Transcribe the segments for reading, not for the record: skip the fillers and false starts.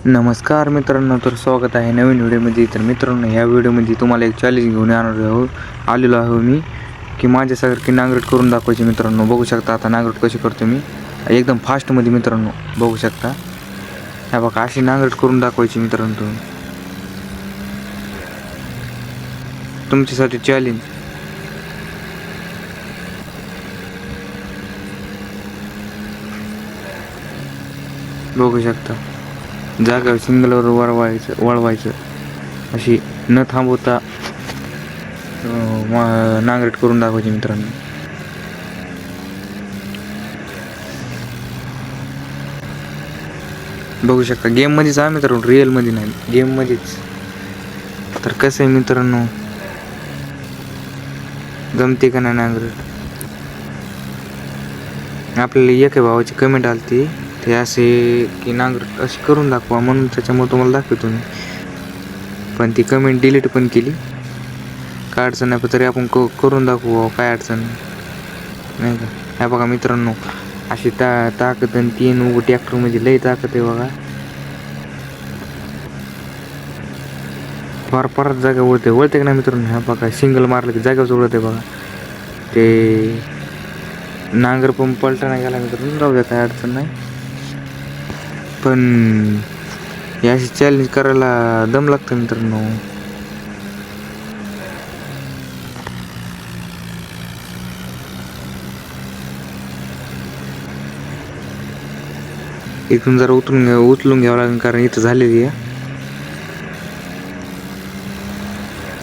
नमस्कार मित्रांनो, तर स्वागत आहे नवीन व्हिडिओमध्ये. तर मित्रांनो, ह्या व्हिडिओमध्ये तुम्हाला एक चॅलेंज घेऊन आलेलो आहे मी, की माझ्यासारखी नांगरट करून दाखवायची. मित्रांनो बघू शकता आता नांगरट कशी करतो मी, एकदम फास्टमध्ये. मित्रांनो बघू शकता, ह्या बघा अशी नांगरट करून दाखवायची. मित्रांनो तुमच्यासाठी चॅलेंज. बघू शकता, जागा सिंगलवर वळवायचं अशी न थांबवता नांगरट करून दाखवायची. मित्रांनो बघू शकता, गेममध्येच आहे मित्रांनो, रिअलमध्ये नाही, गेममध्येच. तर कसं आहे मित्रांनो, जमते का नाही नांगरट. आपल्याला एक भावाची कमेंट आली ते असे की नांगरट अशी करून दाखवा, म्हणून त्याच्यामुळे तुम्हाला दाखवतो मी. पण ती कमेंट डिलीट पण केली. काय अडचण नाही, पण तरी आपण करून दाखवू, काय अडचण नाही का. ह्या बघा मित्रांनो, अशी ताकद आणि 3 ट्रॅक्टरमध्ये लई ताकद आहे बघा. परत जागा वळते का नाही मित्रांनो. ह्या बघा सिंगल मारलं की जागाच उडते बघा. ते नांगर पण पलटा नाही गेला मित्रांनो, राहू द्या, काय अडचण नाही. पण याशी चॅलेंज करायला दम लागतं मित्रांनो. इथून जरा उचलून घ्यावं लागेल, कारण इथं झालेली आहे.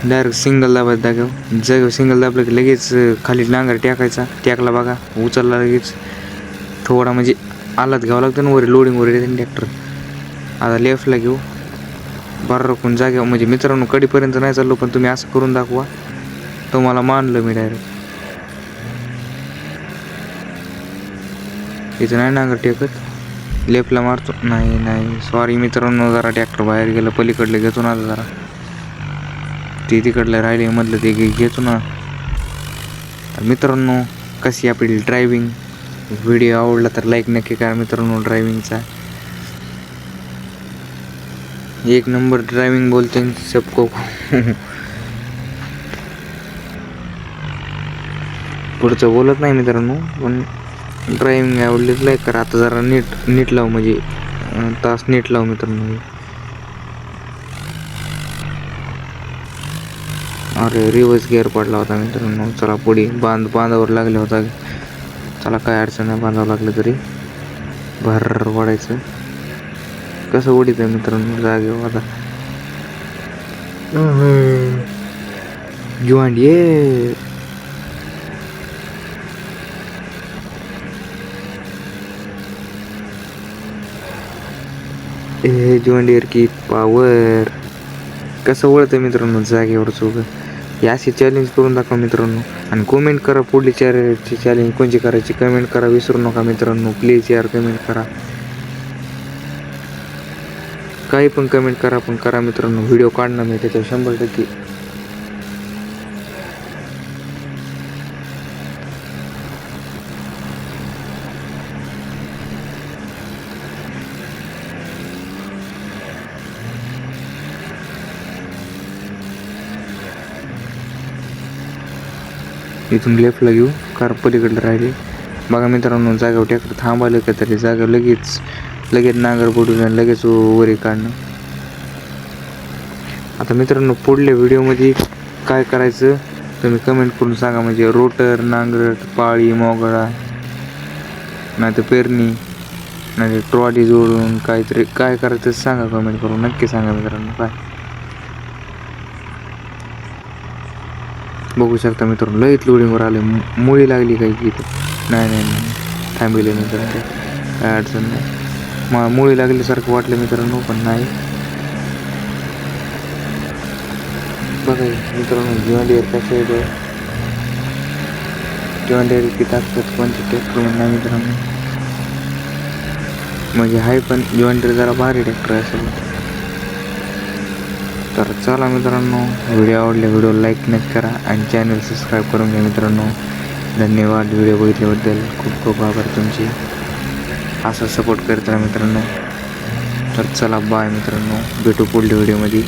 डायरेक्ट सिंगल दाबायचं, जागेवर सिंगल दाबलं की लगेच खाली नांगर टाकला बघा, उचलला लगेच. थोडा म्हणजे आलाच घ्यावं लागतं ना, वर लोडिंग वर येते ट्रॅक्टर. आता लेफ्टला घेऊ, बरं पण जागेवर. म्हणजे मित्रांनो कडीपर्यंत नाही चाललो, पण तुम्ही असं करून दाखवा, तुम्हाला मानलं मी डायरेक्ट. इथं नाही नांगर टेकत, लेफ्टला मारतो. नाही सॉरी मित्रांनो, जरा ट्रॅक्टर बाहेर गेलं, पलीकडलं घेतो ना जरा, ते तिकडलं राहिले मधलं ते घेतो ना. मित्रांनो कशी आपली ड्रायव्हिंग, व्हिडिओ आवडला तर लाईक नक्की करा मित्रांनो. ड्रायव्हिंगचा एक नंबर ड्रायव्हिंग बोलते सबको. पुढचं बोलत नाही मित्रांनो, पण ड्रायव्हिंग आवडलीच लाईक करा. आता जरा नीट लावू, म्हणजे तास नीट लावू मित्रांनो. अरे रिवर्स गिअर पडला होता मित्रांनो. चला पुढे बांधावर लागला होता. चला काय अडचण नाही, बांधावं लागलं तरी भर वाढायचं. कसं उडीत आहे मित्रांनो जागेवर. आता जॉन डियर, जॉन डियर की पावर. कसं वळतं मित्रांनो जागेवरच उभं. याशी चॅलेंज करून दाखवा मित्रांनो. आणि कमेंट करा, पुढली चॅलेंज कोणची करायची कमेंट करा, विसरू नका मित्रांनो. प्लीज यार कमेंट करा, काही पण कमेंट करा, पण करा मित्रांनो. व्हिडिओ काढणं मी त्याच्यावर 100%. इथून लेफ्टला घेऊ, कार पलीकडलं राहिले बघा मित्रांनो. जागेवर ट्रॅक्टर थांबायला का तरी जागा लगेच नांगर बुडून लगेच वरी काढणं. आता मित्रांनो पुढल्या व्हिडिओमध्ये काय करायचं तुम्ही कमेंट करून सांगा. म्हणजे रोटर, नांगरट, पाळी, मोगळा, नाही तर पेरणी, नाही तर ट्रॉली जोडून काहीतरी काय करायचं सांगा, कमेंट करून नक्की सांगा मित्रांनो. काय बघू शकता मित्रांनो, लईत लोडिंगवर आले, मुळी लागली काही इथं. नाही थांबले मित्रांनो, काय अडचण नाही. मला मुळी लागल्यासारखं वाटलं मित्रांनो, पण नाही. बघा मित्रांनो जॉन डियर कसं येतं, जॉन डियर की टाकतात कोणते ट्रॅक्टर नाही मित्रांनो. म्हणजे आहे, पण जॉन डियर जरा भारी ट्रॅक्टर असेल. तर चला मित्रांनो, व्हिडिओ आवडले व्हिडिओ लाईक नक्की करा आणि चॅनल सबस्क्राईब करून घ्या मित्रांनो. धन्यवाद व्हिडिओ बघितल्याबद्दल, खूप खूप आभार तुमचे. असं सपोर्ट करत राहा मित्रांनो. तर चला बाय मित्रांनो, भेटू पुढल्या व्हिडिओमध्ये.